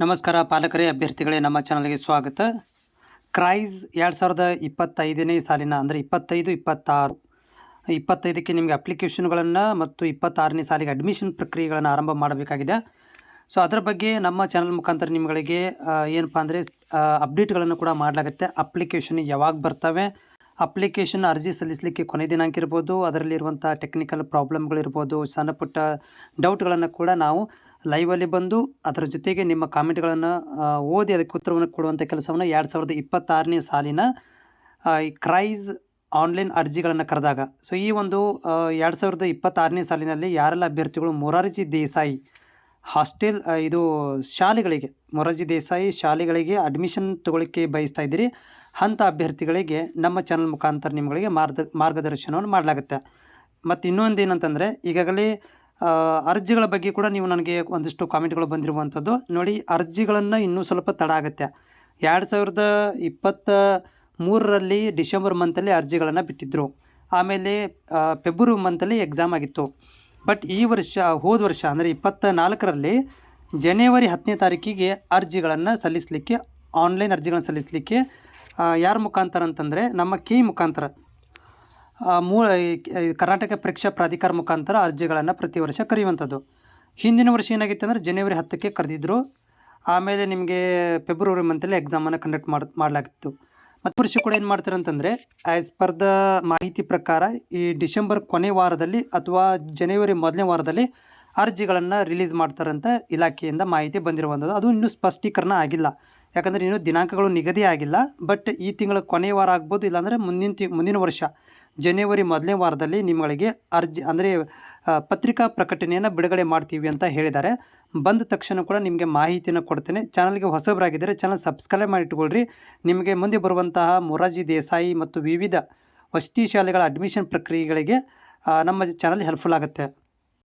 ನಮಸ್ಕಾರ ಪಾಲಕರೇ, ಅಭ್ಯರ್ಥಿಗಳೇ, ನಮ್ಮ ಚಾನಲ್ಗೆ ಸ್ವಾಗತ. ಕ್ರೈಸ್ 2025ನೇ ಸಾಲಿನ ಅಂದರೆ 25-26 ನಿಮಗೆ ಅಪ್ಲಿಕೇಶನ್ಗಳನ್ನು ಮತ್ತು 26ನೇ ಸಾಲಿಗೆ ಅಡ್ಮಿಷನ್ ಪ್ರಕ್ರಿಯೆಗಳನ್ನು ಆರಂಭ ಮಾಡಬೇಕಾಗಿದೆ. ಸೊ ಅದರ ಬಗ್ಗೆ ನಮ್ಮ ಚಾನಲ್ ಮುಖಾಂತರ ನಿಮಗೆ ಏನಪ್ಪ ಅಂದರೆ ಅಪ್ಡೇಟ್ಗಳನ್ನು ಕೂಡ ಮಾಡಲಾಗುತ್ತೆ. ಅಪ್ಲಿಕೇಶನ್ ಯಾವಾಗ ಬರ್ತವೆ, ಅಪ್ಲಿಕೇಶನ್ ಅರ್ಜಿ ಸಲ್ಲಿಸಲಿಕ್ಕೆ ಕೊನೆ ದಿನಾಂಕ ಇರ್ಬೋದು, ಅದರಲ್ಲಿರುವಂಥ ಟೆಕ್ನಿಕಲ್ ಪ್ರಾಬ್ಲಮ್ಗಳಿರ್ಬೋದು, ಸಣ್ಣ ಪುಟ್ಟ ಡೌಟ್ಗಳನ್ನು ಕೂಡ ನಾವು ಲೈವಲ್ಲಿ ಬಂದು ಅದರ ಜೊತೆಗೆ ನಿಮ್ಮ ಕಾಮೆಂಟ್ಗಳನ್ನು ಓದಿ ಅದಕ್ಕೆ ಉತ್ತರವನ್ನು ಕೊಡುವಂಥ ಕೆಲಸವನ್ನು 2026ನೇ ಸಾಲಿನ ಕ್ರೈಸ್ ಆನ್ಲೈನ್ ಅರ್ಜಿಗಳನ್ನು ಕರೆದಾಗ, ಸೊ ಈ ಒಂದು 2026ನೇ ಸಾಲಿನಲ್ಲಿ ಯಾರೆಲ್ಲ ಅಭ್ಯರ್ಥಿಗಳು ಮೊರಾರ್ಜಿ ದೇಸಾಯಿ ಹಾಸ್ಟೆಲ್ ಇದು ಶಾಲೆಗಳಿಗೆ ಮೊರಾರ್ಜಿ ದೇಸಾಯಿ ಶಾಲೆಗಳಿಗೆ ಅಡ್ಮಿಷನ್ ತಗೊಳ್ಳಿಕ್ಕೆ ಬಯಸ್ತಾ ಇದ್ದೀರಿ ಅಂಥ ಅಭ್ಯರ್ಥಿಗಳಿಗೆ ನಮ್ಮ ಚಾನಲ್ ಮುಖಾಂತರ ನಿಮಗೆ ಮಾರ್ಗದರ್ಶನವನ್ನು ಮಾಡಲಾಗುತ್ತೆ. ಮತ್ತು ಇನ್ನೊಂದು ಏನಂತಂದರೆ, ಈಗಾಗಲೇ ಅರ್ಜಿಗಳ ಬಗ್ಗೆ ಕೂಡ ನೀವು ನನಗೆ ಒಂದಿಷ್ಟು ಕಾಮೆಂಟ್ಗಳು ಬಂದಿರುವಂಥದ್ದು ನೋಡಿ. ಅರ್ಜಿಗಳನ್ನು ಇನ್ನೂ ಸ್ವಲ್ಪ ತಡ ಆಗುತ್ತೆ. 2023ರಲ್ಲಿ ಡಿಸೆಂಬರ್ ಮಂತಲ್ಲಿ ಅರ್ಜಿಗಳನ್ನು ಬಿಟ್ಟಿದ್ದರು. ಆಮೇಲೆ ಫೆಬ್ರವರಿ ಮಂತಲ್ಲಿ ಎಕ್ಸಾಮ್ ಆಗಿತ್ತು. ಬಟ್ ಈ ವರ್ಷ ಹೋದ ವರ್ಷ ಅಂದರೆ 24ರಲ್ಲಿ ಜನವರಿ 10ನೇ ತಾರೀಕಿಗೆ ಅರ್ಜಿಗಳನ್ನು ಸಲ್ಲಿಸಲಿಕ್ಕೆ ಆನ್ಲೈನ್ ಅರ್ಜಿಗಳನ್ನು ಸಲ್ಲಿಸಲಿಕ್ಕೆ ಯಾರ ಮುಖಾಂತರ ಅಂತಂದರೆ ನಮ್ಮ ಮುಖಾಂತರ ಕರ್ನಾಟಕ ಪರೀಕ್ಷಾ ಪ್ರಾಧಿಕಾರ ಮುಖಾಂತರ ಅರ್ಜಿಗಳನ್ನು ಪ್ರತಿ ವರ್ಷ ಕರೆಯುವಂಥದ್ದು. ಹಿಂದಿನ ವರ್ಷ ಏನಾಗಿತ್ತು ಅಂದರೆ ಜನವರಿ 10ಕ್ಕೆ ಕರೆದಿದ್ದರು. ಆಮೇಲೆ ನಿಮಗೆ ಫೆಬ್ರವರಿ ಮಂತಲ್ಲಿ ಎಕ್ಸಾಮನ್ನು ಕಂಡಕ್ಟ್ ಮಾಡಲಾಗಿತ್ತು. ಮತ್ತು ವರ್ಷ ಕೂಡ ಏನು ಮಾಡ್ತಾರೆ ಅಂತಂದರೆ, ಆ್ಯಸ್ ಪರ್ ದ ಮಾಹಿತಿ ಪ್ರಕಾರ ಈ ಡಿಸೆಂಬರ್ ಕೊನೆ ವಾರದಲ್ಲಿ ಅಥವಾ ಜನವರಿ ಮೊದಲನೇ ವಾರದಲ್ಲಿ ಅರ್ಜಿಗಳನ್ನು ರಿಲೀಸ್ ಮಾಡ್ತಾರಂತ ಇಲಾಖೆಯಿಂದ ಮಾಹಿತಿ ಬಂದಿರುವಂಥದ್ದು. ಅದು ಇನ್ನೂ ಸ್ಪಷ್ಟೀಕರಣ ಆಗಿಲ್ಲ, ಯಾಕಂದರೆ ಇನ್ನೂ ದಿನಾಂಕಗಳು ನಿಗದಿ ಆಗಿಲ್ಲ. ಬಟ್ ಈ ತಿಂಗಳ ಕೊನೆಯ ವಾರ ಆಗ್ಬೋದು, ಇಲ್ಲಾಂದರೆ ಮುಂದಿನ ವರ್ಷ ಜನವರಿ ಮೊದಲನೇ ವಾರದಲ್ಲಿ ನಿಮಗೆ ಅರ್ಜಿ ಅಂದರೆ ಪತ್ರಿಕಾ ಪ್ರಕಟಣೆಯನ್ನು ಬಿಡುಗಡೆ ಮಾಡ್ತೀವಿ ಅಂತ ಹೇಳಿದ್ದಾರೆ. ಬಂದ ತಕ್ಷಣ ಕೂಡ ನಿಮಗೆ ಮಾಹಿತಿಯನ್ನು ಕೊಡ್ತೇನೆ. ಚಾನಲ್ಗೆ ಹೊಸಬರಾಗಿದ್ದರೆ ಚಾನಲ್ ಸಬ್ಸ್ಕ್ರೈಬ್ ಮಾಡಿ ಇಟ್ಕೊಳ್ರಿ. ನಿಮಗೆ ಮುಂದೆ ಬರುವಂತಹ ಮೊರಾರ್ಜಿ ದೇಸಾಯಿ ಮತ್ತು ವಿವಿಧ ವಸತಿ ಶಾಲೆಗಳ ಅಡ್ಮಿಷನ್ ಪ್ರಕ್ರಿಯೆಗಳಿಗೆ ನಮ್ಮ ಚಾನಲ್ ಹೆಲ್ಪ್ಫುಲ್ ಆಗುತ್ತೆ.